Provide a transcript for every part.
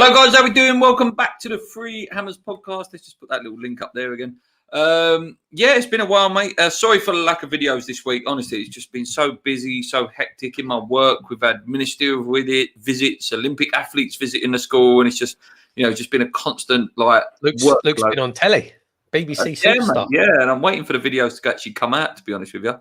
Hello, guys. How we doing? Welcome back to the Free Hammers podcast. Let's just put that little link up there again. Yeah, it's been a while, mate. Sorry for the lack of videos this week. Honestly, it's just been so busy, so hectic in my work. We've had ministerial visits, Olympic athletes visiting the school, and it's just, just been a constant Luke's been on telly, BBC Superstar. Yeah, and I'm waiting for the videos to actually come out, to be honest with you.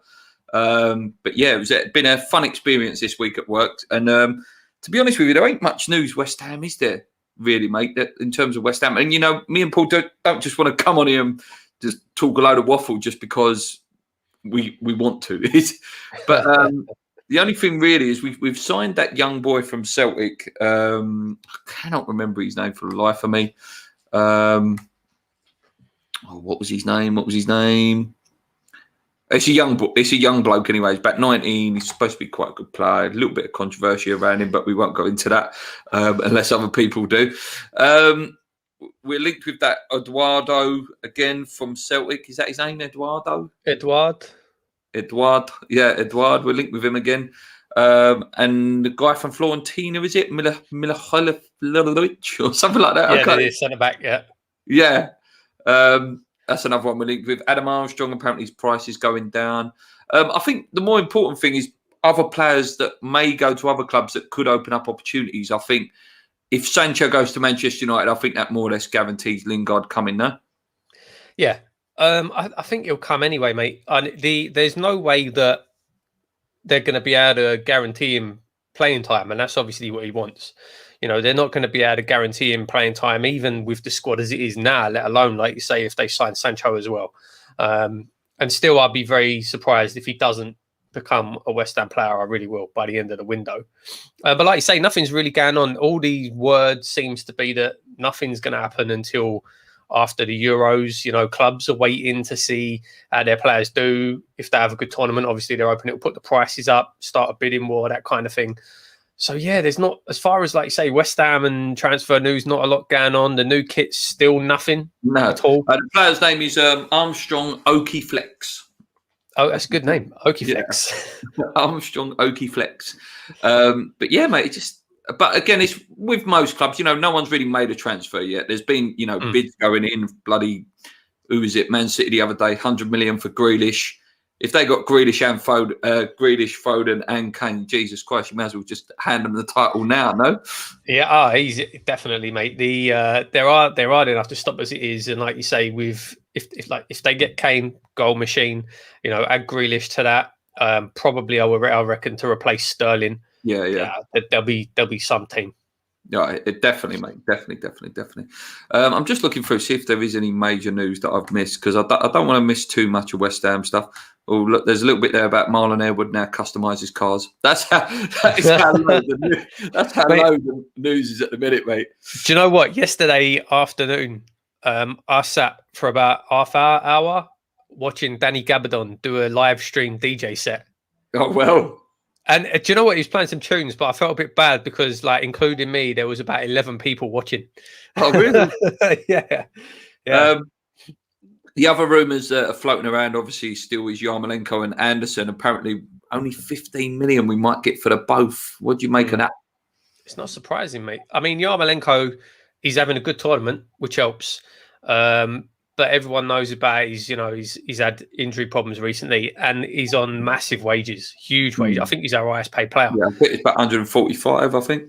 But yeah, it's been a fun experience this week at work, and to be honest with you, there ain't much news West Ham, is there, really, mate, in terms of West Ham? And, me and Paul don't just want to come on here and just talk a load of waffle just because we want to. But the only thing really is we've signed that young boy from Celtic. I cannot remember his name for the life of me. What was his name? It's a young bloke anyway. He's about 19. He's supposed to be quite a good player. A little bit of controversy around him, but we won't go into that unless other people do. We're linked with that Eduardo again from Celtic. Is that his name, Eduardo? Eduard. Yeah, Eduard. We're linked with him again. And the guy from Fiorentina, is it? Milaholovic or something like that? Yeah, it is centre back, yeah. Yeah. That's another one we're linked with. Adam Armstrong, apparently his price is going down. I think the more important thing is other players that may go to other clubs that could open up opportunities. I think if Sancho goes to Manchester United, I think that more or less guarantees Lingard coming there. Yeah. I think he'll come anyway, mate. There's no way that they're going to be able to guarantee him playing time, and that's obviously what he wants. They're not going to be able to guarantee him playing time, even with the squad as it is now, let alone, like you say, if they sign Sancho as well. And still, I'd be very surprised if he doesn't become a West Ham player. I really will by the end of the window. But like you say, nothing's really going on. All the words seems to be that nothing's going to happen until after the Euros. Clubs are waiting to see how their players do. If they have a good tournament, obviously they're open. It'll put the prices up, start a bidding war, that kind of thing. So, yeah, there's not, as far as, like you say, West Ham and transfer news, not a lot going on. The new kit's still nothing at all. The player's name is Armstrong Okie Flex. Oh, that's a good name, Okie Flex. Yeah. Armstrong Okie Flex. But, yeah, mate, but again, it's with most clubs, no one's really made a transfer yet. There's been, bids going in, bloody, who was it, Man City the other day, 100 million for Grealish. If they got Grealish, Foden, and Kane, Jesus Christ, you may as well just hand them the title now, no? Yeah, he's definitely, mate. They're hard enough to stop as it is, and like you say, if they get Kane, goal machine, add Grealish to that, probably I reckon to replace Sterling. Yeah. There'll be some team. Yeah, definitely, mate. Definitely. I'm just looking through see if there is any major news that I've missed, because I don't want to miss too much of West Ham stuff. Oh, look, there's a little bit there about Marlon Airwood now customises cars. That's how low the news is at the minute, mate. Do you know what? Yesterday afternoon, I sat for about half hour watching Danny Gabardon do a live stream DJ set. Oh, well. And do you know what? He was playing some tunes, but I felt a bit bad because, including me, there was about 11 people watching. Oh, really? Yeah. The other rumours that are floating around, obviously, still is Yarmolenko and Anderson. Apparently, only 15 million we might get for the both. What do you make of that? It's not surprising, mate. I mean, Yarmolenko, he's having a good tournament, which helps. But everyone knows about he's had injury problems recently, and he's on massive wages, huge wages. I think he's our highest paid player. Yeah, I think it's about 145, I think.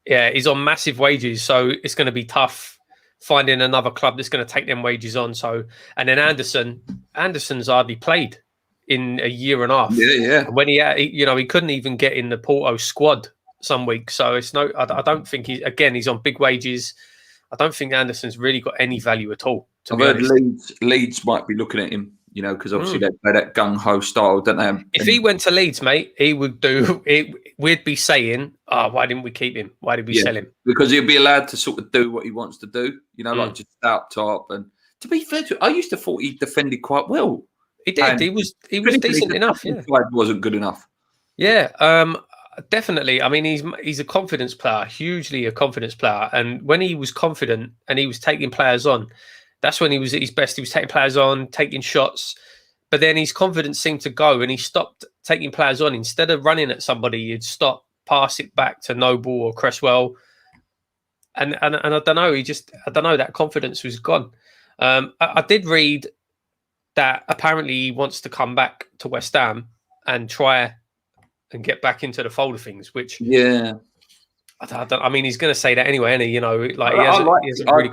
Yeah, he's on massive wages, so it's going to be tough finding another club that's going to take them wages on. So, and then Anderson's hardly played in a year and a half. Yeah. When he couldn't even get in the Porto squad some weeks. So I don't think he's on big wages. I don't think Anderson's really got any value at all. I've heard Leeds might be looking at him, because obviously they play that gung-ho style, don't they? If he went to Leeds, mate, he would do it. We'd be saying, why didn't we keep him? Why did we sell him? Because he'll be allowed to sort of do what he wants to do, like just stay up top. And to be fair to him, I used to thought he defended quite well. He did. And he was decent enough. Yeah. Wasn't good enough. Yeah. Definitely. I mean, he's a confidence player, hugely a confidence player. And when he was confident and he was taking players on, that's when he was at his best. He was taking players on, taking shots. But then his confidence seemed to go and he stopped taking players on. Instead of running at somebody, he'd stop, pass it back to Noble or Cresswell, and I don't know. I don't know. That confidence was gone. I did read that apparently he wants to come back to West Ham and try and get back into the fold of things. Which I mean, he's going to say that anyway, and he hasn't really got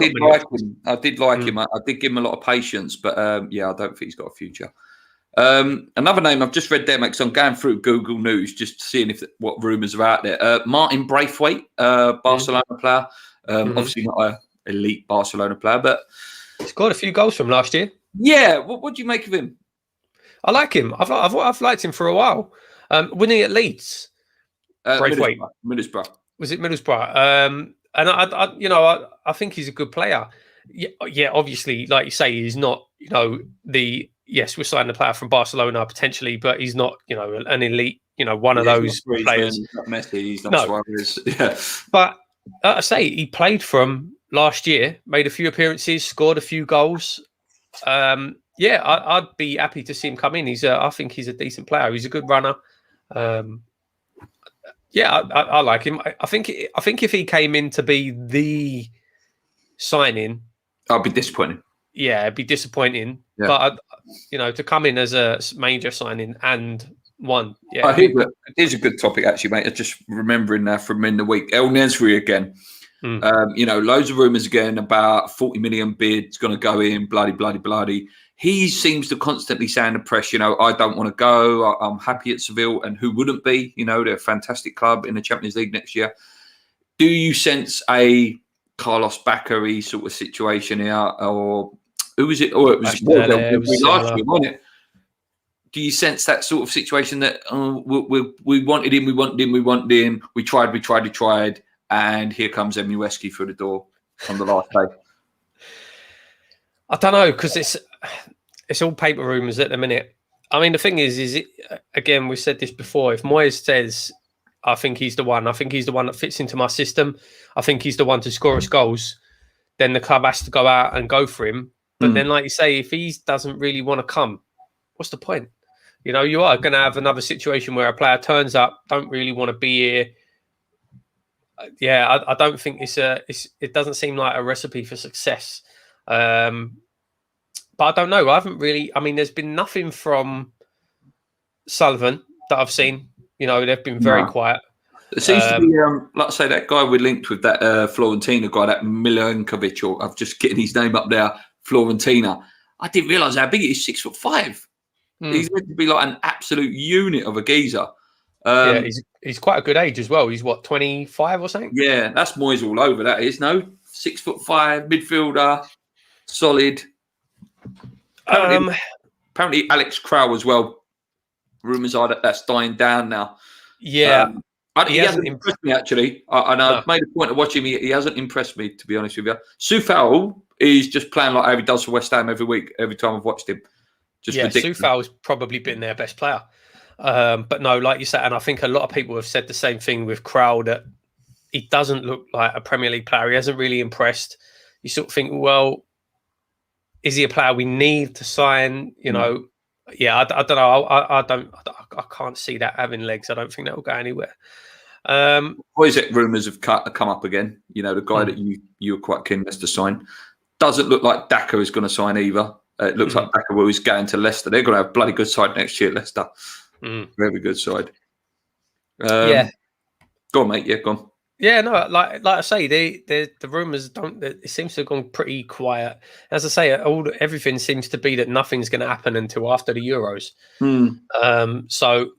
many options. I did like him. I did give him a lot of patience, but I don't think he's got a future. Another name I've just read there, because I'm going through Google News just seeing what rumours are out there. Martin Braithwaite, Barcelona player. Obviously not an elite Barcelona player, but he scored a few goals from last year. Yeah, what do you make of him? I like him. I've liked him for a while. Winning at Leeds, Braithwaite. Middlesbrough. Was it Middlesbrough? And I think he's a good player. Yeah, obviously, like you say, he's not, yes, we're signing a player from Barcelona potentially, but he's not, an elite, one of those players. He's not Messi, he's not Suarez. Yeah. But like I say, he played from last year, made a few appearances, scored a few goals. I'd be happy to see him come in. I think he's a decent player. He's a good runner. I like him. I think if he came in to be the signing, I'd be disappointed. Yeah, it'd be disappointing. Yeah. But to come in as a major signing and one, here's a good topic actually, mate. Just remembering now from in the week, El Nesri again. Loads of rumours again about 40 million bid's going to go in, bloody. He seems to constantly say in the press, I don't want to go. I'm happy at Seville, and who wouldn't be? They're a fantastic club in the Champions League next year. Do you sense a Carlos Bacary sort of situation here, or who was it? Or it was last year, wasn't it? Do you sense that sort of situation that we wanted him, we tried, and here comes Emi through the door on the last day? I don't know, because it's all paper rumours at the minute. I mean, the thing is again, we said this before. If Moyes says, I think he's the one that fits into my system, I think he's the one to score us goals, then the club has to go out and go for him. But then, like you say, if he doesn't really want to come, what's the point? You are going to have another situation where a player turns up, don't really want to be here. Yeah, I don't think it doesn't seem like a recipe for success. But I don't know. There's been nothing from Sullivan that I've seen. They've been very quiet. It seems to be, like I say, that guy we linked with, that Florentina guy, that Milenkovic, or I'm just getting his name up there, Florentina. I didn't realise how big he is, 6'5". He's meant to be like an absolute unit of a geezer. He's quite a good age as well. He's 25 or something? Yeah, that's Moyes all over, that is. No, 6'5", midfielder, solid. Apparently Alex Crow as well. Rumours are that's dying down now. Yeah. He hasn't impressed me, actually. I've made a point of watching him. He hasn't impressed me, to be honest with you. Soufal is just playing like how he does for West Ham every week, every time I've watched him. Soufal's probably been their best player. But no, like you said, and I think a lot of people have said the same thing with Crow, that he doesn't look like a Premier League player. He hasn't really impressed. You sort of think, well, is he a player we need to sign? I don't know. I can't see that having legs. I don't think that will go anywhere. What is it? Rumours have come up again. The guy that you were quite keen to sign doesn't look like Daka is going to sign either. It looks like Daka is going to Leicester. They're going to have a bloody good side next year, Leicester. Very good side. Go on, mate. Yeah, go on. Yeah, no, like I say, the rumours don't. It seems to have gone pretty quiet. As I say, everything seems to be that nothing's going to happen until after the Euros. So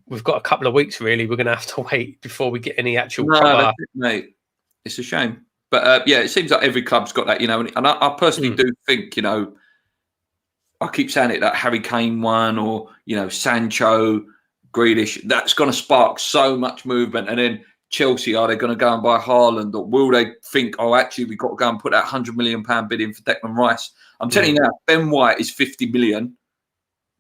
we've got a couple of weeks really. We're going to have to wait before we get any actual. No, mate, it's a shame, but it seems like every club's got that, And I personally do think, I keep saying it, that Harry Kane one, or Sancho, Grealish. That's going to spark so much movement, and then. Chelsea, are they going to go and buy Haaland, or will they think, actually, we've got to go and put that £100 million bid in for Declan Rice? I'm telling you now, Ben White is 50 million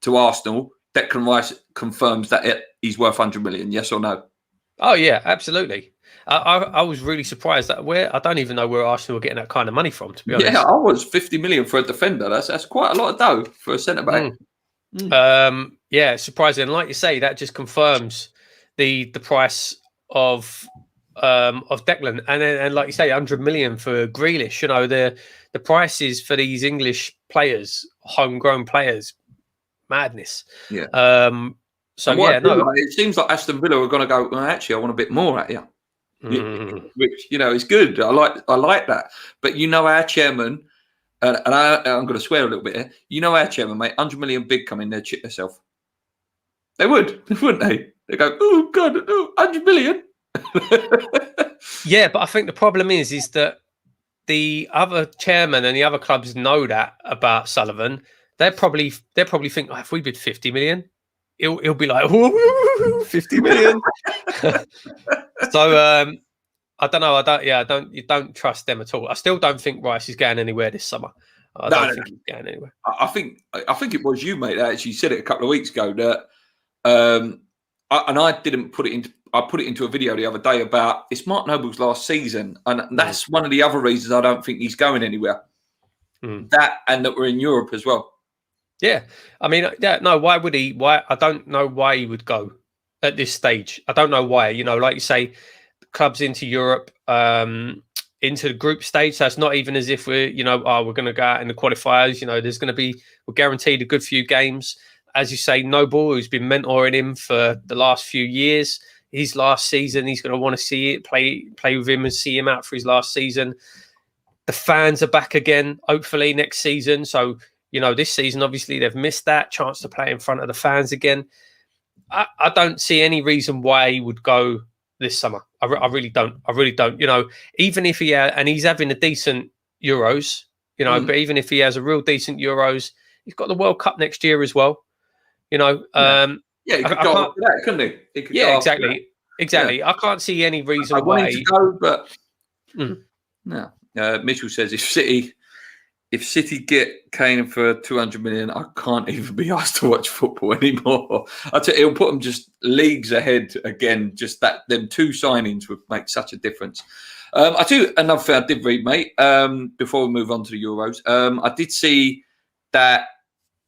to Arsenal. Declan Rice confirms that he's worth 100 million. Yes or no? Oh yeah, absolutely. I was really surprised that I don't even know where Arsenal were getting that kind of money from. To be honest, I was 50 million for a defender. That's quite a lot of dough for a centre back. Surprising. Like you say, that just confirms the price of of Declan, and like you say, 100 million for Grealish. You know, the prices for these English players, homegrown players, madness. Yeah. So and what yeah, I do no. like, it seems like Aston Villa are going to go, well, actually, I want a bit more at you. Which, you know, is good. I like that. But you know, our chairman, and I'm going to swear a little bit here. You know, our chairman, mate, 100 million bid come in, they'd shit themselves. They would, wouldn't they? They go, oh God, 100 million. Yeah, but I think the problem is that the other chairman and the other clubs know that about Sullivan. They probably think, oh, if we bid 50 million, he'll be like, 50 million. So I don't know. You don't trust them at all. I still don't think Rice is going anywhere this summer. I don't think he's going anywhere. I think it was you, mate, that actually said it a couple of weeks ago that, I didn't put it into. I put it into a video the other day about it's Mark Noble's last season, and that's one of the other reasons I don't think he's going anywhere. That, and that we're in Europe as well. Yeah, I mean, no. Why would he? Why? I don't know why he would go at this stage. I don't know why. You know, like you say, clubs into Europe, into the group stage. So it's not even as if we're going to go out in the qualifiers. You know, we're guaranteed a good few games. As you say, Noble, who's been mentoring him for the last few years, his last season, he's going to want to see it, play with him and see him out for his last season. The fans are back again, hopefully next season. So, you know, this season, obviously, they've missed that chance to play in front of the fans again. I don't see any reason why he would go this summer. I really don't. You know, even if and he's having a decent Euros, you know, but even if he has a real decent Euros, he's got the World Cup next year as well. You know, he could go after that, couldn't he? Exactly. I can't see any reason I want why him to go, but no. Mitchell says if City get Kane for 200 million, I can't even be asked to watch football anymore. I tell you, it'll put them just leagues ahead again. Just them two signings would make such a difference. I do another thing I did read, mate. Before we move on to the Euros, I did see that.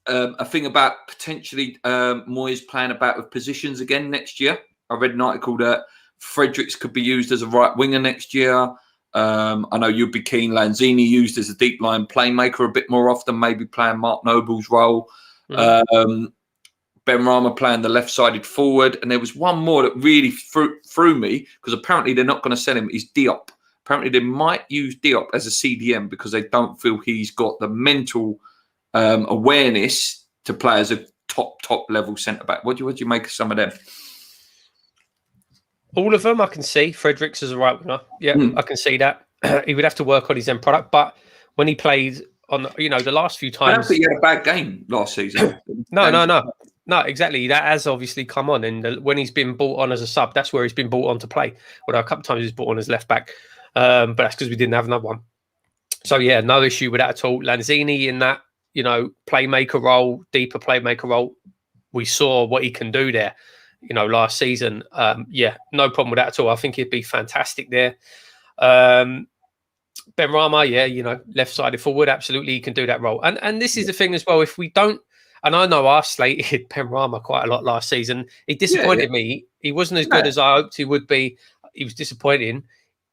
A thing about potentially Moyes playing about with positions again next year. I read an article that Fredericks could be used as a right winger next year. I know you'd be keen Lanzini used as a deep line playmaker a bit more often, maybe playing Mark Noble's role. Benrahma playing the left-sided forward. And there was one more that really threw me, because apparently they're not going to sell him, is Diop. Apparently they might use Diop as a CDM because they don't feel he's got the mental awareness to play as a top level centre back. What do you make of some of them? All of them, I can see. Fredericks as a right winger. Yeah, I can see that. He would have to work on his end product, but when he played on, you know, the last few times, I don't think he had a bad game last season. No, exactly. That has obviously come on, and when he's been brought on as a sub, that's where he's been brought on to play. Although a couple of times he's brought on as left back, but that's because we didn't have another one. So yeah, no issue with that at all. Lanzini in that, you know, playmaker role, deeper playmaker role. We saw what he can do there, you know, last season. Yeah, no problem with that at all. I think he'd be fantastic there. Benrahma, yeah, you know, left-sided forward, absolutely, he can do that role. And this is the thing as well. If we don't, and I know I slated Benrahma quite a lot last season. He disappointed me. He wasn't as good as I hoped he would be. He was disappointing.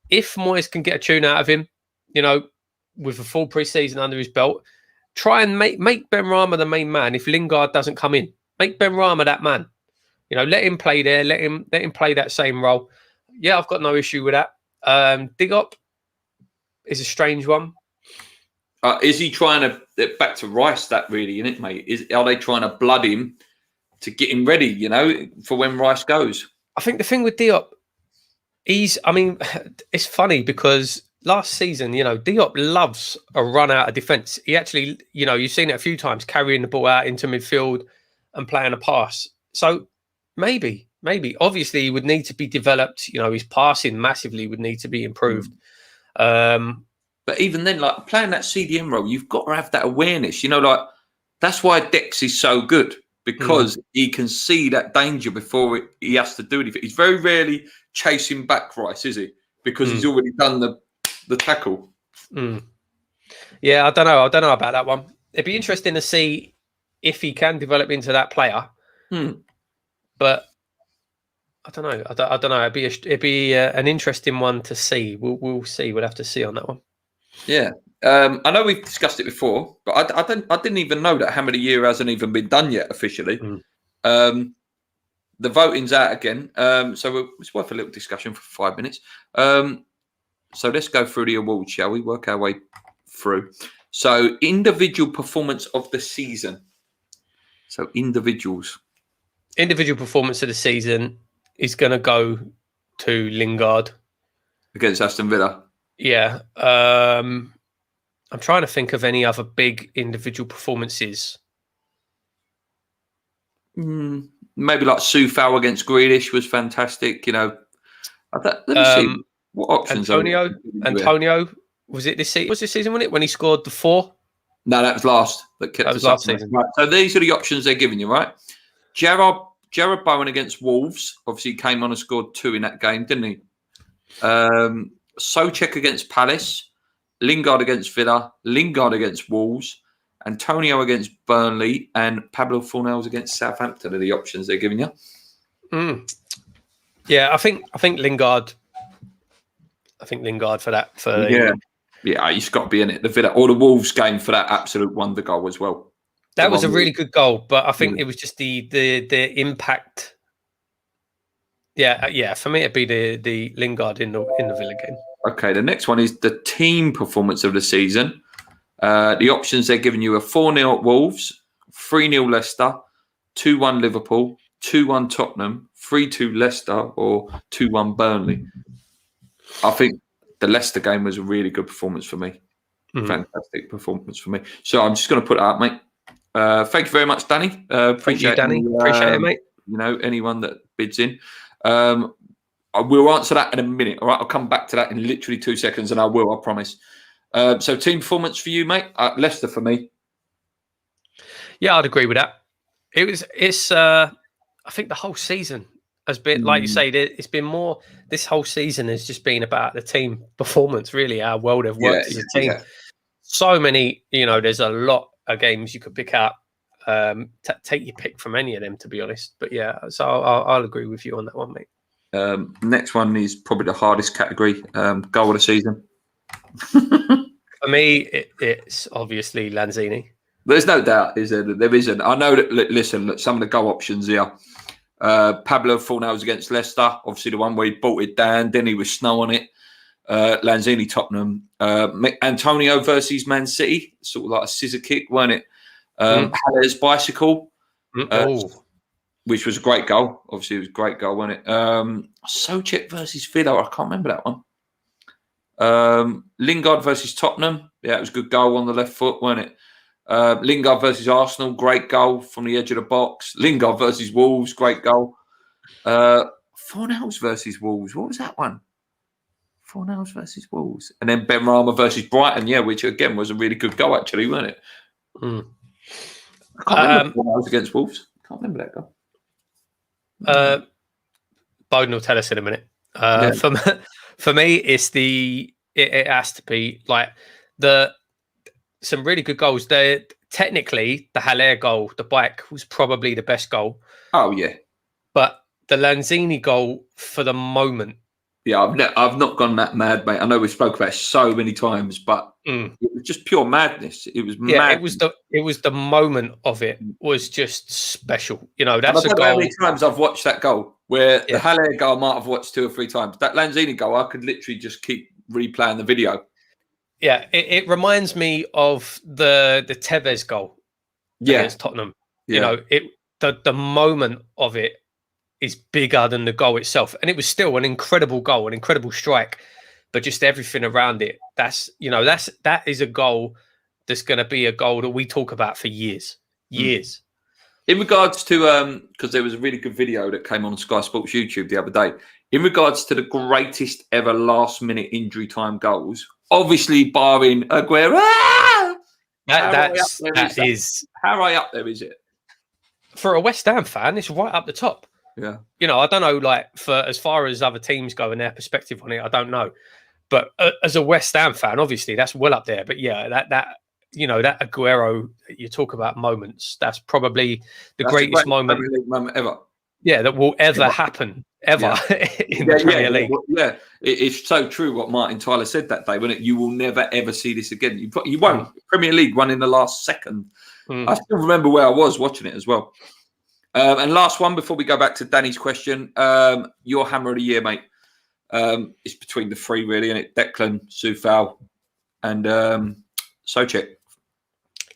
If Moyes can get a tune out of him, you know, with a full pre-season under his belt, try and make Benrahma the main man. If Lingard doesn't come in, make Benrahma that man. You know, let him play there. Let him play that same role. Yeah, I've got no issue with that. Diop is a strange one. Is he trying to back to Rice? That really, isn't it, mate? Are they trying to blood him to get him ready? You know, for when Rice goes. I think the thing with Diop, it's funny because last season, you know, Diop loves a run out of defence. He actually, you know, you've seen it a few times, carrying the ball out into midfield and playing a pass. So maybe, obviously he would need to be developed. You know, his passing massively would need to be improved. But even then, like playing that CDM role, you've got to have that awareness. You know, like that's why Dex is so good, because he can see that danger before he has to do anything. He's very rarely chasing back Rice, is he? Because he's already done the tackle. Yeah, I don't know about that one. It'd be interesting to see if he can develop into that player. But I don't know. I don't know. It'd be an interesting one to see. We'll see. We'll have to see on that one. Yeah. I know we've discussed it before, but I didn't even know that Hammer of the Year hasn't even been done yet officially. The voting's out again, so it's worth a little discussion for 5 minutes. So let's go through the awards, shall we? Work our way through. So individual performance of the season. So individual performance of the season is going to go to Lingard against Aston Villa. Yeah. I'm trying to think of any other big individual performances. Maybe like Soufal against Grealish was fantastic. You know, let me see what options. Antonio, was it this season? Was this season, wasn't it, when he scored the 4? No, that was last. That was last season. Right. So these are the options they're giving you, right? Jarrod Bowen against Wolves. Obviously, came on and scored 2 in that game, didn't he? Souček against Palace, Lingard against Villa, Lingard against Wolves, Antonio against Burnley, and Pablo Fornals against Southampton are the options they're giving you. Yeah, I think Lingard. I think Lingard for that. Yeah, he's got to be in it. The Villa or the Wolves game for that absolute wonder goal as well. That was a really good goal, but I think it was just the impact. Yeah. For me, it'd be the Lingard in the Villa game. Okay, the next one is the team performance of the season. The options they're giving you are 4-0 at Wolves, 3-0 Leicester, 2-1 Liverpool, 2-1 Tottenham, 3-2 Leicester, or 2-1 Burnley. I think the Leicester game was a really good performance for me. Fantastic performance for me. So I'm just going to put that up, mate. Thank you very much, Danny. Appreciate you, Danny. Appreciate it, mate. You know, anyone that bids in. I will answer that in a minute. All right, I'll come back to that in literally 2 seconds, and I promise. So team performance for you, mate. Leicester for me. Yeah, I'd agree with that. It's. I think the whole season has been, like you say, it's been more. This whole season has just been about the team performance. Really, how well they've worked as a team. Yeah. So many, there's a lot of games you could pick out. Take your pick from any of them, to be honest. But yeah, so I'll agree with you on that one, mate. Next one is probably the hardest category. Goal of the season. For me, it's obviously Lanzini. There's no doubt, is there? There isn't. I know that. Listen, some of the goal options here. Pablo Fornals against Leicester, obviously the one where he bolted down, then he was snow on it. Lanzini, Tottenham. Antonio versus Man City, sort of like a scissor kick, weren't it? Haller's bicycle, which was a great goal. Obviously, it was a great goal, wasn't it? Souček versus Villa, I can't remember that one. Lingard versus Tottenham, yeah, it was a good goal on the left foot, wasn't it? Lingard versus Arsenal, great goal from the edge of the box. Lingard versus Wolves, great goal. Fornals versus Wolves, what was that one? Fornals versus Wolves, and then Benrahma versus Brighton, yeah, which again was a really good goal, actually, wasn't it? I can't remember Fornals against Wolves. Can't remember that goal. Bowden will tell us in a minute. For me, it has to be like some really good goals. Technically, the Haller goal, the bike, was probably the best goal. Oh yeah, but the Lanzini goal for the moment. Yeah, I've not gone that mad, mate. I know we spoke about it so many times, but it was just pure madness. It was madness. It was the moment of it was just special. That's a goal. How many times I've watched that goal? Where the Haller goal I might have watched 2 or 3 times. That Lanzini goal, I could literally just keep replaying the video. Yeah, it reminds me of the Tevez goal against Tottenham. Yeah. The moment of it is bigger than the goal itself, and it was still an incredible goal, an incredible strike, but just everything around it. That is a goal that's going to be a goal that we talk about for years. In regards to because there was a really good video that came on Sky Sports YouTube the other day. In regards to the greatest ever last-minute injury time goals, obviously barring Aguero. How high up there is it? For a West Ham fan, it's right up the top. Yeah. I don't know, like, for as far as other teams go and their perspective on it, I don't know. But as a West Ham fan, obviously that's well up there. But yeah, that Aguero, you talk about moments. That's probably the greatest moment ever. that will ever happen ever in the Premier League. It's so true what Martin Tyler said that day, wasn't it? You will never ever see this again. You won't. Premier League won in the last second. I still remember where I was watching it as well. And last one before we go back to Danny's question, your hammer of the year, mate. It's between the three, really, isn't it? Declan, Soufal, and Souček.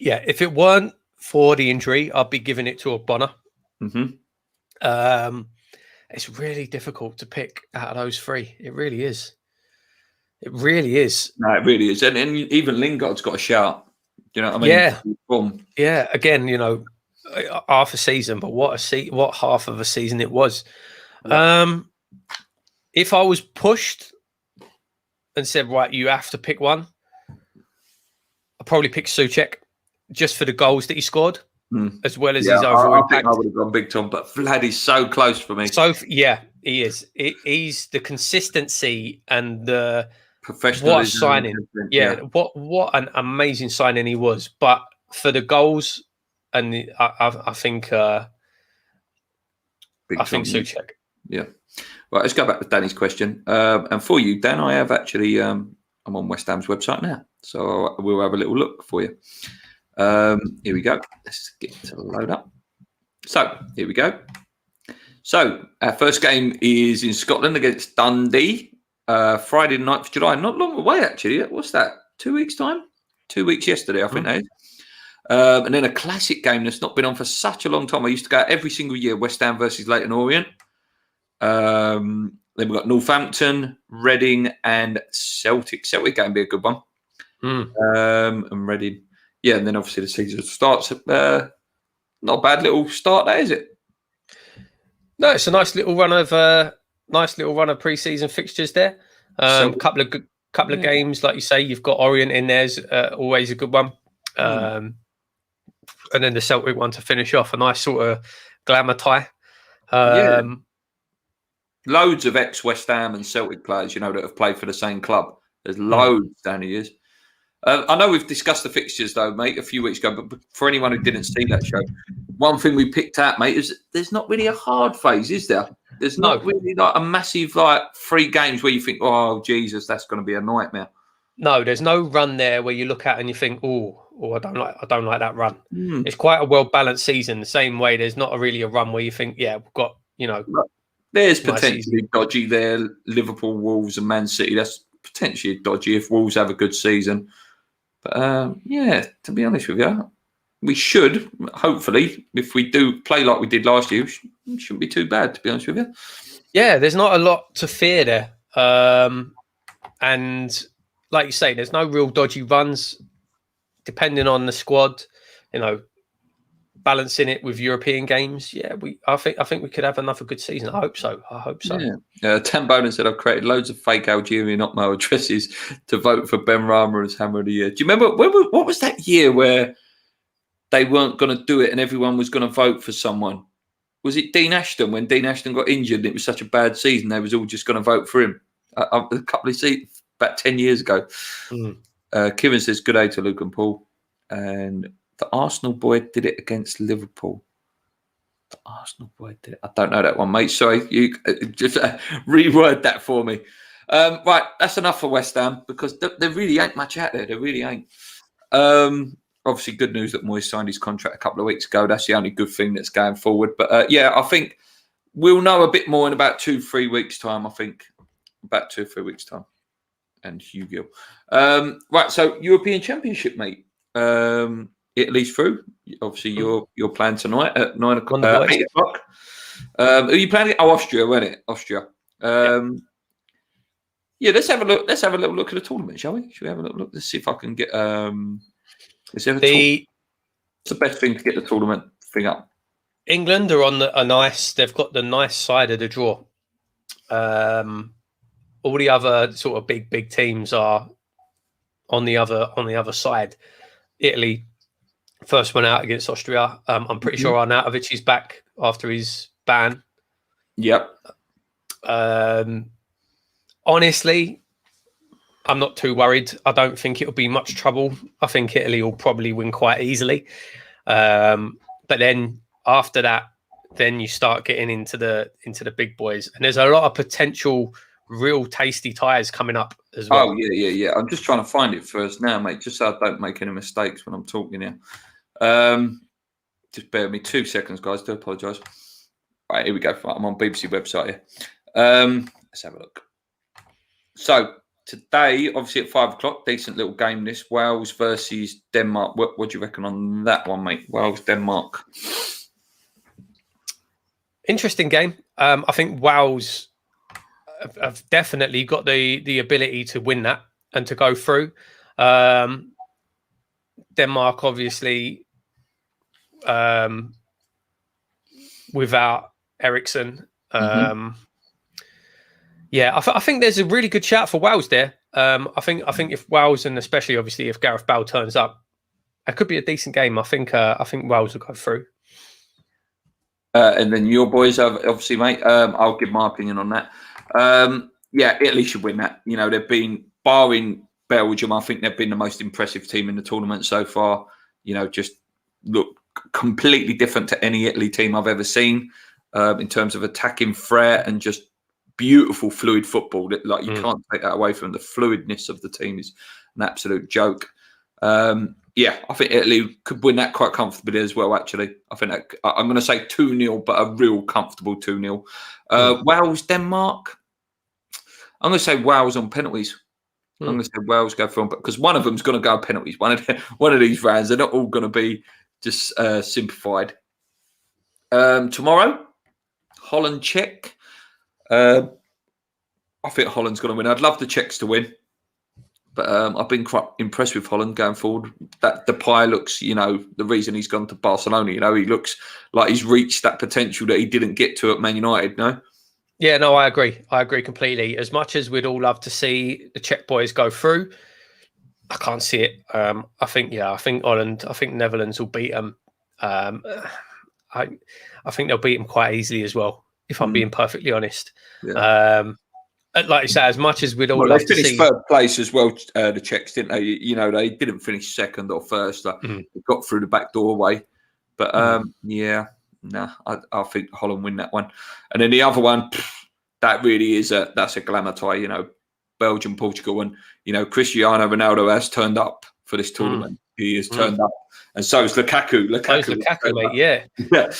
Yeah, if it weren't for the injury, I'd be giving it to Ogbonna. It's really difficult to pick out of those three. It really is. It really is. No, it really is. And even Lingard's got a shout. You know what I mean? Yeah. Boom. Yeah. Again, half a season, but what half of a season it was. Yeah. If I was pushed and said, right, you have to pick one, I'd probably pick Souček just for the goals that he scored, as well as his overall impact. I think I would have gone Big Tom, but Vlad is so close for me. He is. He's the consistency and the professionalism. What a signing. What an amazing signing he was. But for the goals, and I think Souček. Yeah. Right, let's go back to Danny's question. And for you, Dan, I have actually, I'm on West Ham's website now, so we'll have a little look for you. Here we go. Let's get to load up. So, here we go. So, our first game is in Scotland against Dundee, Friday the 9th of July. Not long away, actually. What's that? 2 weeks' time? 2 weeks yesterday, I think that is. And then a classic game that's not been on for such a long time. I used to go every single year, West Ham versus Leyton Orient. Then we've got Northampton, Reading, and Celtic. Celtic game be a good one. And Reading. Yeah, and then obviously the season starts. Not a bad little start there, is it? No, it's a nice little run of pre-season fixtures there. Couple of games, like you say. You've got Orient in there's always a good one. And then the Celtic one to finish off, a nice sort of glamour tie. Loads of ex-West Ham and Celtic players, that have played for the same club. There's loads down the years. I know we've discussed the fixtures, though, mate, a few weeks ago, but for anyone who didn't see that show, one thing we picked out, mate, is there's not really a hard phase, is there? There's not really like a massive, 3 games where you think, oh, Jesus, that's going to be a nightmare. No, there's no run there where you look at and you think, oh, I don't like that run. It's quite a well-balanced season, the same way there's not really a run where you think, yeah, we've got, There's potentially dodgy there. Liverpool, Wolves, and Man City. That's potentially dodgy if Wolves have a good season. But to be honest with you, we should hopefully, if we do play like we did last year, it shouldn't be too bad. To be honest with you, yeah, there's not a lot to fear there. And like you say, there's no real dodgy runs. Depending on the squad, balancing it with European games, I think we could have another good season. I hope so. Yeah. Tam Bonan said, I've created loads of fake Algerian Otmo addresses to vote for Ben Rama as Hammer of the Year. Do you remember what was that year where they weren't going to do it and everyone was going to vote for someone? Was it Dean Ashton when Dean Ashton got injured and it was such a bad season? They was all just going to vote for him a couple of seasons, about 10 years ago. Kieran says, good day to Luke and Paul. And the Arsenal boy did it against Liverpool. The Arsenal boy did it. I don't know that one, mate. Sorry, you just reword that for me. Right, that's enough for West Ham because there really ain't much out there. There really ain't. Obviously, good news that Moyes signed his contract a couple of weeks ago. That's the only good thing that's going forward. But I think we'll know a bit more in about 2-3 weeks' time. I think about 2-3 weeks' time. And Hugh Gill. Right, so European Championship, mate. Italy's through. Obviously, you're playing tonight at 9 o'clock, 8 o'clock. Are you playing? Oh, Austria, wasn't it? Austria. Let's have a look. Let's have a little look at the tournament, shall we? Shall we have a little look? Let's see if I can get. What's the best thing to get the tournament thing up? England are on a nice. They've got the nice side of the draw. All the other sort of big teams are on the other side. Italy, first one out against Austria. I'm pretty sure Arnautovic is back after his ban. Yep. Honestly, I'm not too worried. I don't think it'll be much trouble. I think Italy will probably win quite easily. But then after that, then you start getting into the big boys, and there's a lot of potential real tasty ties coming up as well. Oh yeah. I'm just trying to find it first now, mate, just so I don't make any mistakes when I'm talking here. Just bear with me 2 seconds, guys. Do apologise. Right, here we go. I'm on BBC website here. Let's have a look. So today, obviously at 5 o'clock, decent little game. This Wales versus Denmark. What do you reckon on that one, mate? Wales Denmark. Interesting game. I think Wales have definitely got the ability to win that and to go through. Denmark, obviously, without Eriksson. Yeah, I think there's a really good shout for Wales there. I think if Wales, and especially obviously if Gareth Bale turns up, it could be a decent game. I think Wales will go through. And then your boys have obviously, mate. I'll give my opinion on that. Yeah, Italy should win that. You know, they've been, barring Belgium, I think they've been the most impressive team in the tournament so far. You know, just look completely different to any Italy team I've ever seen in terms of attacking threat and just beautiful fluid football. That, like, you can't take that away from them. The fluidness of the team is an absolute joke. Yeah, I think Italy could win that quite comfortably as well, actually. I think that, I'm going to say 2-0, but a real comfortable 2-0. Wales, Denmark. I'm going to say Wales on penalties. I'm going to say Wales go for them, because one of them's going to go penalties. One of these rounds, they're not all going to be just simplified. Tomorrow, Holland, Czech. I think Holland's going to win. I'd love the Czechs to win. But I've been quite impressed with Holland going forward. That Depay looks, you know, the reason he's gone to Barcelona, you know, he looks like he's reached that potential that he didn't get to at Man United, no? Yeah, no, I agree. I agree completely. As much as we'd all love to see the Czech boys go through, I can't see it. I think Holland, I think Netherlands will beat them. I think they'll beat them quite easily as well, if I'm being perfectly honest. Yeah. Like you say, as much as we'd all love to see. They finished third place as well, the Czechs, didn't they? You know, they didn't finish second or first. They got through the back doorway. But, I think Holland win that one. And then the other one, that really is that's a glamour tie, you know, Belgium, Portugal. And, you know, Cristiano Ronaldo has turned up for this tournament. He has turned up. And so is Lukaku. Lukaku, mate, yeah.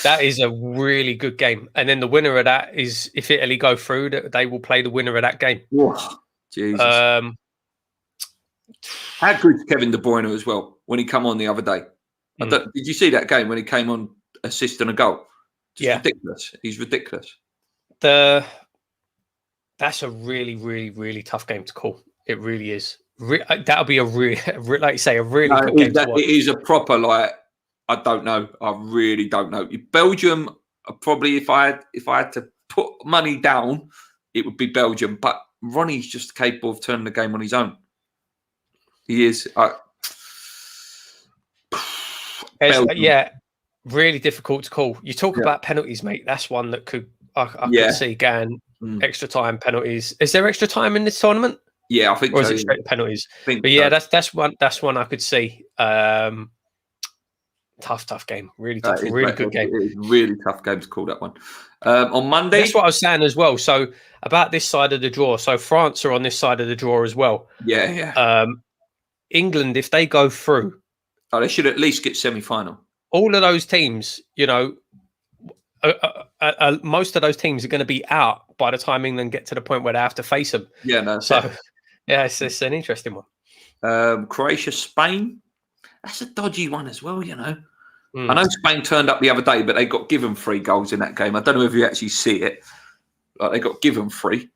That is a really good game. And then the winner of that is, if Italy go through, they will play the winner of that game. Oh, Jesus. How good is Kevin De Bruyne as well when he came on the other day? Did you see that game when he came on, assist and a goal? Ridiculous. He's ridiculous. That's a really, really, really tough game to call. It really is. That'll be a really, like you say, a really good game to watch. It is a proper, like, I don't know. I really don't know. Belgium, probably, if I had to put money down, it would be Belgium. But Ronnie's just capable of turning the game on his own. He is. Yeah, really difficult to call. You talk about penalties, mate. That's one that I could see going extra time penalties. Is there extra time in this tournament? Yeah, I think. Or is it straight penalties? But yeah, that's one I could see. Tough game. Really tough. Really good game. It is really tough game to call that one. On Monday. That's what I was saying as well. So about this side of the draw. So France are on this side of the draw as well. Yeah. England, if they go through, they should at least get semi-final. All of those teams, you know, most of those teams are going to be out by the time England get to the point where they have to face them. Yeah, no. Yeah, it's an interesting one. Croatia, Spain. That's a dodgy one as well, you know. I know Spain turned up the other day, but they got given 3 goals in that game. I don't know if you actually see it. Like, they got given 3.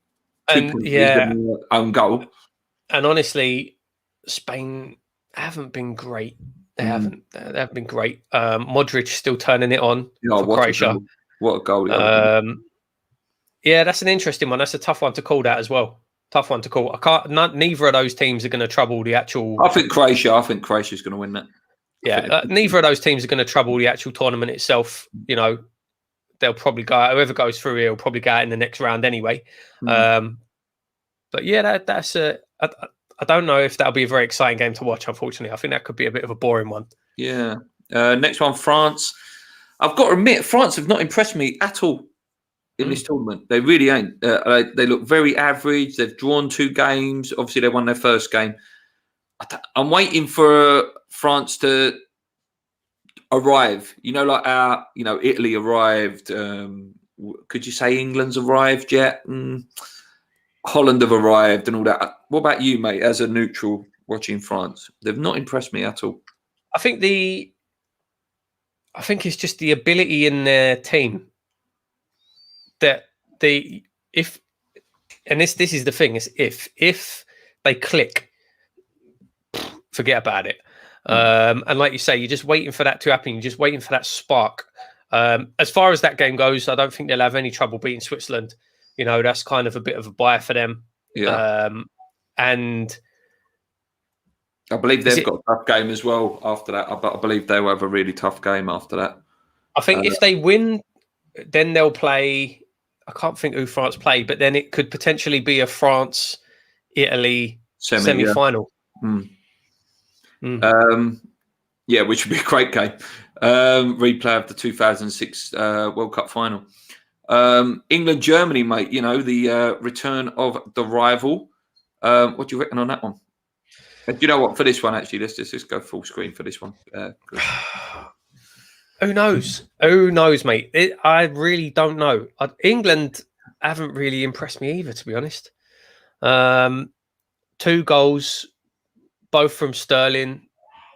Own goal. And honestly, Spain haven't been great. They haven't been great. Modric still turning it on for Croatia. What a goal. Yeah, that's an interesting one. That's a tough one to call that as well. Tough one to call. Neither of those teams are going to trouble the actual. I think Croatia's going to win that. Yeah, neither of those teams are going to trouble the actual tournament itself. You know, they'll probably go. Whoever goes through here will probably go out in the next round anyway. But yeah, that's a. I don't know if that'll be a very exciting game to watch. Unfortunately, I think that could be a bit of a boring one. Yeah. Next one, France. I've got to admit, France have not impressed me at all in this tournament. They really ain't. They look very average. They've drawn 2 games. Obviously, they won their first game. I'm waiting for France to arrive. Like our, Italy arrived. Could you say England's arrived yet? Holland have arrived and all that. What about you, mate, as a neutral watching France? They've not impressed me at all. I think it's just the ability in their team that this is the thing, is if they click, forget about it. And like you say, you're just waiting for that to happen. You're just waiting for that spark. As far as that game goes, I don't think they'll have any trouble beating Switzerland. That's kind of a bit of a buy for them. Yeah. And I believe they've got a tough game as well after that. I believe they will have a really tough game after that. I think if they win, then they'll play. I can't think who France play, but then it could potentially be a France-Italy semi-final. Yeah. Which would be a great game. Replay of the 2006 World Cup final. England-Germany, mate. The return of the rival. What do you reckon on that one? Do you know what? For this one, actually, let's just go full screen for this one. Who knows? Who knows, mate? I really don't know. England haven't really impressed me either, to be honest. 2 goals, both from Sterling.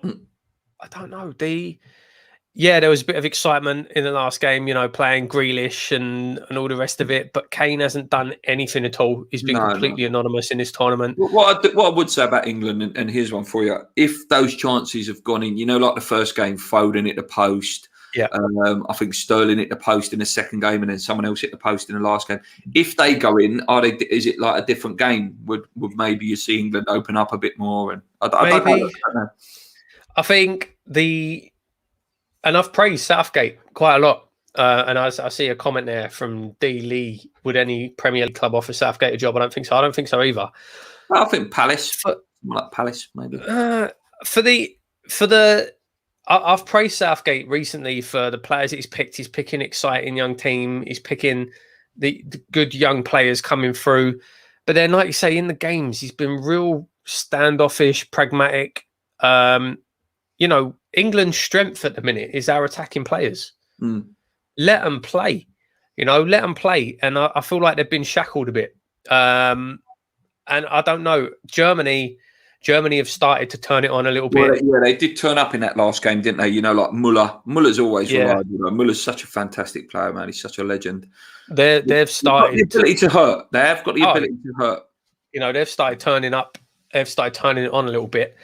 I don't know. There was a bit of excitement in the last game, playing Grealish and all the rest of it. But Kane hasn't done anything at all. He's been completely anonymous in this tournament. What I would say about England, and here's one for you. If those chances have gone in, like the first game, Foden hit the post. Yeah. I think Sterling hit the post in the second game, and then someone else hit the post in the last game. If they go in, is it like a different game? Would maybe you see England open up a bit more? And I don't know. I think and I've praised Southgate quite a lot. And I see a comment there from D. Lee. Would any Premier League club offer Southgate a job? I don't think so. I don't think so either. I think Palace. Like Palace, maybe. I've praised Southgate recently for the players that he's picked. He's picking exciting young team. He's picking the good young players coming through. But then, like you say, in the games, he's been real standoffish, pragmatic. England's strength at the minute is our attacking players. Let them play. Let them play. And I feel like they've been shackled a bit. And I don't know. Germany have started to turn it on a little bit. Well, yeah, they did turn up in that last game, didn't they? Like Muller. Muller's always reliable. Muller's such a fantastic player, man. He's such a legend. They've started the ability to hurt. They have got the ability to hurt. They've started turning up. They've started turning it on a little bit.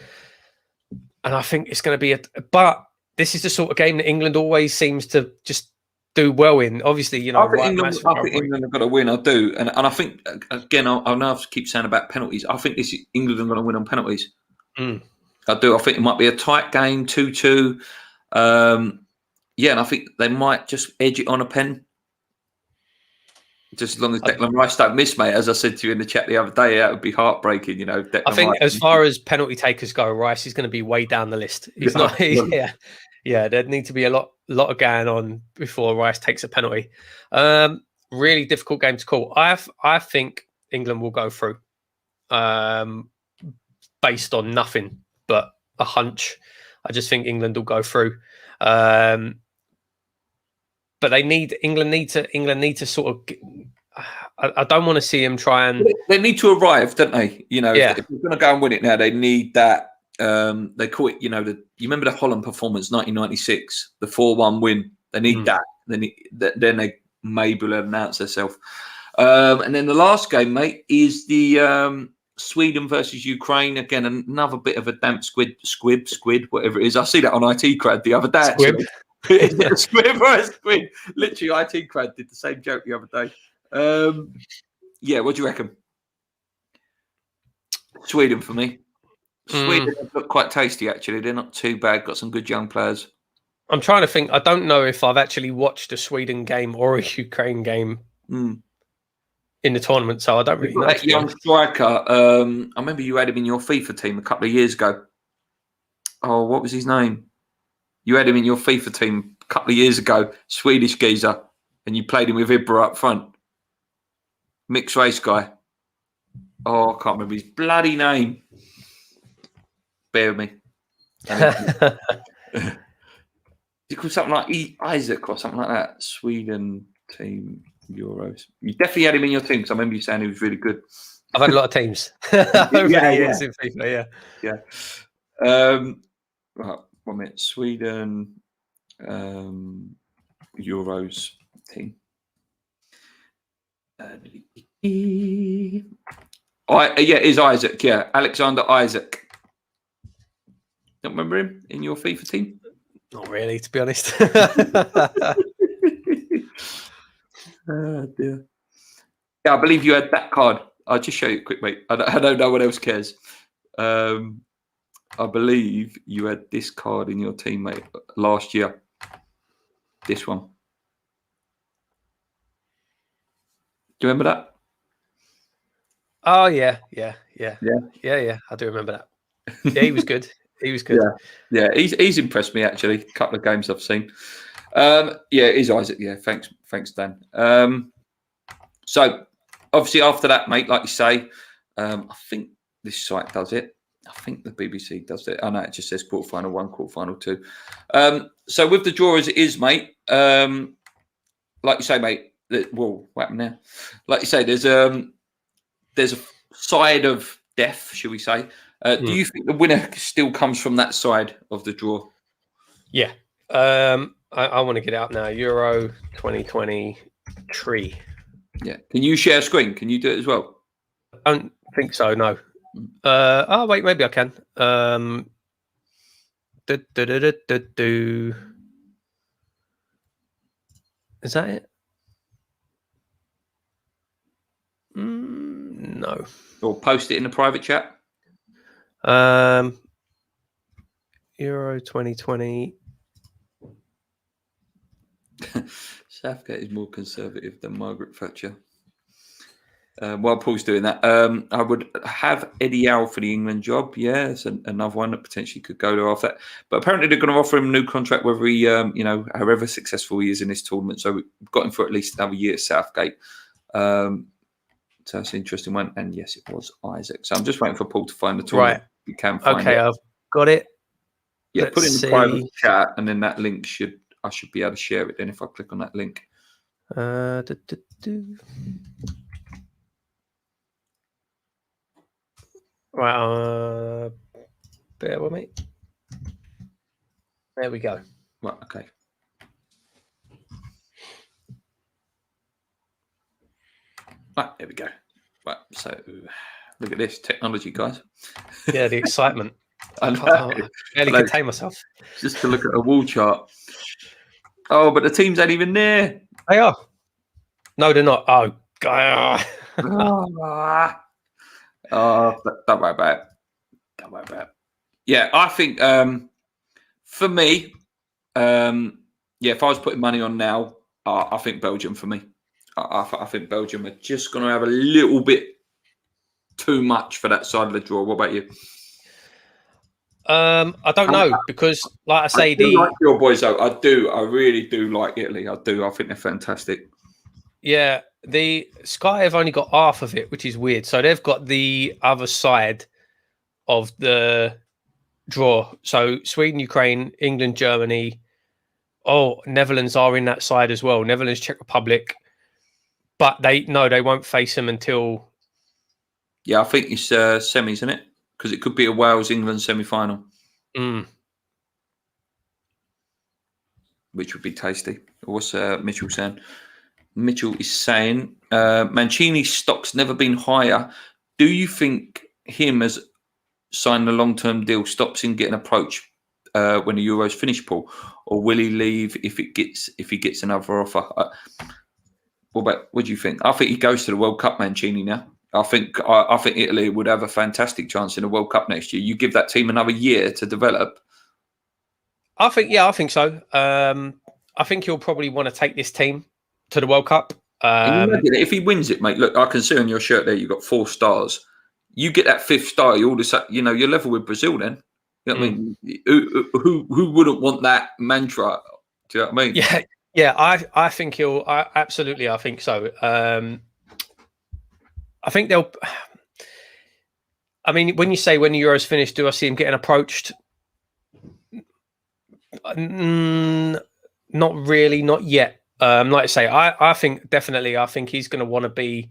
And I think it's going to be but this is the sort of game that England always seems to just do well in. Obviously, I think England have got to win. I do, and I think again, I know I keep saying about penalties. I think England are going to win on penalties. I do. I think it might be a tight game, 2-2. And I think they might just edge it on a pen. Just as long as Declan Rice don't miss, mate. As I said to you in the chat the other day, that would be heartbreaking. Declan I think Rice, as far as penalty takers go, Rice is going to be way down the list. He's not. There'd need to be a lot of going on before Rice takes a penalty. Really difficult game to call. I think England will go through, based on nothing but a hunch. I just think England will go through. But England need to sort of. I don't want to see them try and. They need to arrive, don't they? If they're going to go and win it now, they need that. They call it. You remember the Holland performance, 1996, the 4-1 win. They need that. Then they maybe will announce themselves. And then the last game, mate, is the Sweden versus Ukraine. Again, another bit of a damp squid, whatever it is. I see that on IT Crad the other day. Squib. Is it a squib or a squid? Literally, IT Crad did the same joke the other day. What do you reckon? Sweden for me. Sweden look quite tasty, actually. They're not too bad. Got some good young players. I'm trying to think. I don't know if I've actually watched a Sweden game or a Ukraine game in the tournament, so I don't really know. That young striker, I remember you had him in your FIFA team a couple of years ago. Oh, what was his name? You had him in your FIFA team couple of years ago, Swedish geezer, and you played him with Ibra up front. Mixed race guy. Oh, I can't remember his bloody name. Bear with me. You call something like Isaac or something like that. Sweden team Euros. You definitely had him in your team because I remember you saying he was really good. I've had a lot of teams over the years in FIFA. Yeah. Right, 1 minute. Sweden Euros team. It is Isaac. Yeah, Alexander Isaac. Don't remember him in your FIFA team? Not really, to be honest. Oh, dear. Yeah, I believe you had that card. I'll just show you quick, mate. I don't know what else cares. I believe you had this card in your team, mate, last year. This one. Do you remember that? Oh yeah. I do remember that. Yeah, he was good. He was good. Yeah, he's impressed me actually. A couple of games I've seen. Yeah, it is Isaac. Yeah, thanks, Dan. So obviously after that, mate, like you say, I think this site does it. I think the BBC does it. I know it just says quarterfinal 1, quarterfinal 2. So with the draw as it is, mate, like you say, mate. Whoa, what happened there? Like you say, there's a side of death, shall we say? Do you think the winner still comes from that side of the draw? Yeah. I want to get out now. Euro 2023. Yeah. Can you share a screen? Can you do it as well? I don't think so, no. Wait, maybe I can. Is that it? No. Or post it in the private chat? Euro 2020. Southgate is more conservative than Margaret Thatcher. While Paul's doing that, I would have Eddie Howe for the England job. Yeah, it's another one that potentially could go there after that. But apparently they're going to offer him a new contract, whether he, however successful he is in this tournament. So we've got him for at least another year at Southgate. So that's an interesting one. And yes, it was Isaac. So I'm just waiting for Paul to find the tournament. Right. You can find it. Okay, I've got it. Yeah, Let's put it in the see. private chat, and then that link I should be able to share it then if I click on that link. Right, bear with me. There we go. Right, okay. Right, there we go. Right, so look at this technology, guys. Yeah, the excitement. I barely contain myself. Just to look at a wall chart. Oh, but the teams ain't even there. They are. No, they're not. Oh, God. Don't worry about it. Don't worry about it. Yeah, I think for me, if I was putting money on now, I think Belgium for me. I think Belgium are just going to have a little bit too much for that side of the draw. What about you? I don't know because, like I say, like your boys though. I do. I really do like Italy. I do. I think they're fantastic. Yeah, the Sky have only got half of it, which is weird. So they've got the other side of the draw. So Sweden, Ukraine, England, Germany. Oh, Netherlands are in that side as well. Netherlands, Czech Republic. But they won't face them until. Yeah, I think it's semis, isn't it? Because it could be a Wales-England semi-final. Which would be tasty. What's Mitchell saying? Mitchell is saying Mancini's stock's never been higher. Do you think him as signing a long-term deal stops him getting approached when the Euros finish, Paul? Or will he leave if he gets another offer? What do you think? I think he goes to the World Cup, Mancini, now. I think Italy would have a fantastic chance in the World Cup next year. You give that team another year to develop. I think so. I think he'll probably want to take this team to the World Cup. If he wins it, mate, look, I can see on your shirt there you've got 4 stars. You get that 5th star, you're level with Brazil then. You know what I mean? Who wouldn't want that mantra Do you know what I mean? Yeah, yeah. I think he'll. Absolutely, I think so. I think they'll. I mean, when you say when the Euros finish, do I see him getting approached? Not really, not yet. Like I say, I think definitely. I think he's going to want to be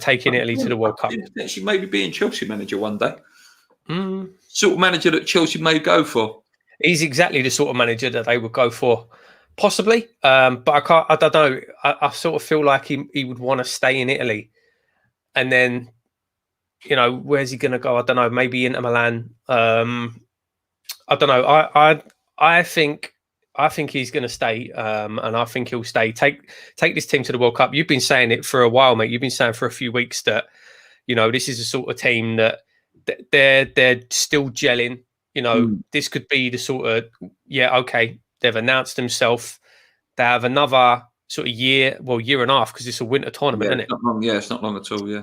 taking Italy to the World Cup. Potentially, maybe being Chelsea manager one day. Mm. Sort of manager that Chelsea may go for. He's exactly the sort of manager that they would go for, possibly. But I can't. I don't know. I sort of feel like he would want to stay in Italy, and then, you know, where's he going to go? I don't know. Maybe Inter Milan. I don't know. I think he's going to stay, and I think he'll stay. Take this team to the World Cup. You've been saying it for a while, mate. You've been saying for a few weeks that, you know, this is the sort of team that they're still gelling. You know, this could be the sort of, yeah, okay, they've announced themselves. They have another sort of year and a half, because it's a winter tournament, isn't it? Not long, it's not long at all. Yeah.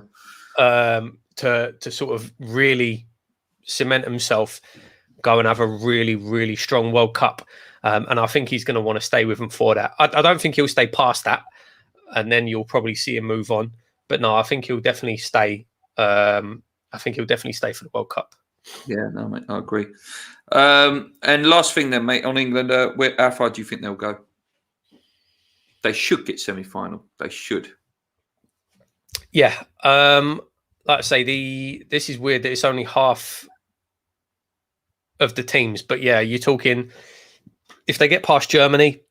To sort of really cement himself, go and have a really, really strong World Cup. And I think he's going to want to stay with them for that. I don't think he'll stay past that, and then you'll probably see him move on. But no, I think he'll definitely stay. I think he'll definitely stay for the World Cup. Yeah, no, mate, I agree. And last thing then, mate, on England, how far do you think they'll go? They should get semi-final. They should. Yeah. Like I say, this is weird that it's only half of the teams. But yeah, you're talking, if they get past Germany,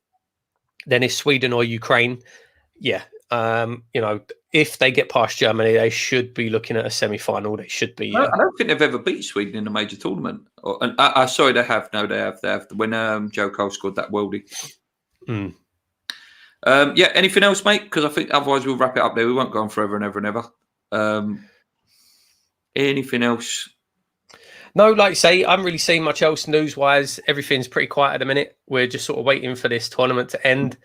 then it's Sweden or Ukraine. Yeah. You know, if they get past Germany, they should be looking at a semi-final. They should be. I don't think they've ever beat Sweden in a major tournament. Sorry, they have. No, they have. They have. When Joe Cole scored that worldie. Yeah. Anything else, mate? Because I think otherwise we'll wrap it up there. We won't go on forever and ever and ever. Anything else? No, like I say, I haven't really seen much else news-wise. Everything's pretty quiet at the minute. We're just sort of waiting for this tournament to end,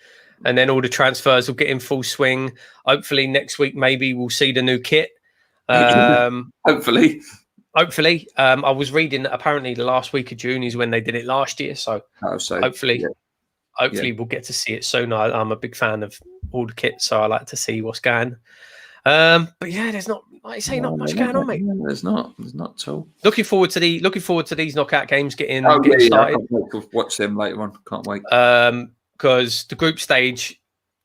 and then all the transfers will get in full swing. Hopefully next week, maybe we'll see the new kit. Hopefully. I was reading that apparently the last week of June is when they did it last year. So hopefully we'll get to see it soon. I'm a big fan of all the kits, so I like to see what's going. But yeah, there's not, like I say, not much going on, mate. There's not at all. Looking forward to these knockout games getting started. I can't wait to watch them later on. Can't wait. Because the group stage,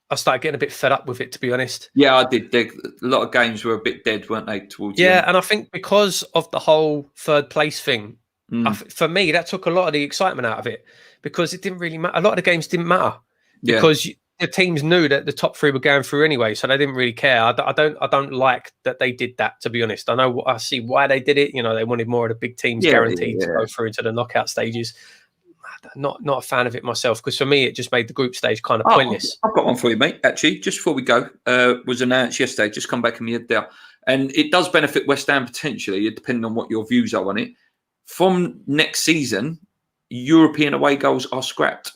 I started getting a bit fed up with it, to be honest. Yeah, I did. A lot of games were a bit dead, weren't they? Towards the end. And I think because of the whole third place thing, for me, that took a lot of the excitement out of it, because it didn't really matter. A lot of the games didn't matter because the teams knew that the top three were going through anyway, so they didn't really care. I don't like that they did that, to be honest. I see why they did it. You know, they wanted more of the big teams guaranteed to go through into the knockout stages. Not a fan of it myself, because for me it just made the group stage kind of pointless. I've got one for you, mate. Actually, just before we go, was announced yesterday. Just come back in my head there, and it does benefit West Ham potentially, depending on what your views are on it. From next season, European away goals are scrapped.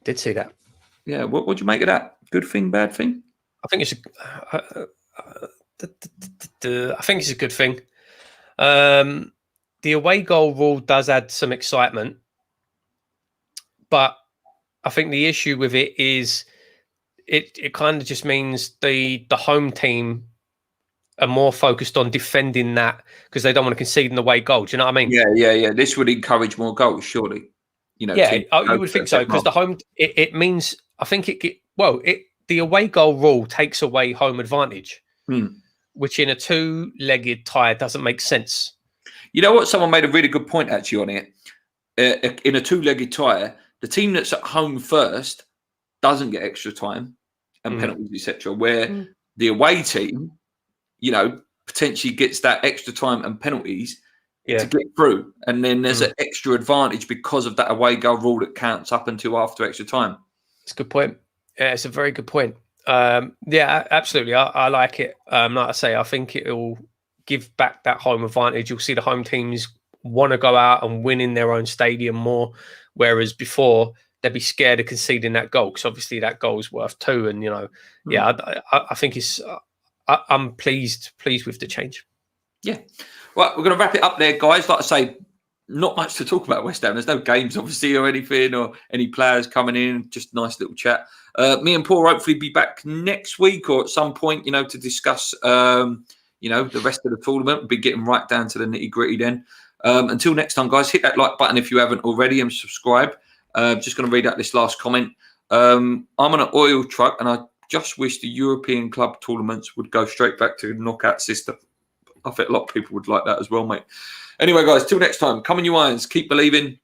Did see that. Yeah, what do you make of that? Good thing, bad thing? I think it's a good thing. The away goal rule does add some excitement, but I think the issue with it is it kind of just means the home team are more focused on defending that, because they don't want to concede an away goal. Do you know what I mean? Yeah. This would encourage more goals, surely. You know, you would think so, because the home it means, I think the away goal rule takes away home advantage, which in a two-legged tie doesn't make sense. You know what? Someone made a really good point actually on it. In a two-legged tie, the team that's at home first doesn't get extra time and penalties, etc. Where the away team, you know, potentially gets that extra time and penalties to get through, and then there's an extra advantage because of that away goal rule that counts up until after extra time. It's a good point. Yeah, it's a very good point. Absolutely. I like it. Like I say, I think it will give back that home advantage. You'll see the home teams want to go out and win in their own stadium more, whereas before they'd be scared of conceding that goal, because obviously that goal is worth 2. And, you know, I think it's... I'm pleased with the change. Yeah. Well, we're going to wrap it up there, guys. Like I say, not much to talk about West Ham. There's no games, obviously, or anything, or any players coming in. Just nice little chat. Me and Paul will hopefully be back next week or at some point, to discuss, the rest of the tournament. We'll be getting right down to the nitty gritty then. Until next time, guys, hit that like button if you haven't already and subscribe. Just going to read out this last comment. I'm on an oil truck and I just wish the European club tournaments would go straight back to the knockout system. I think a lot of people would like that as well, mate. Anyway, guys, till next time, come on you irons, keep believing.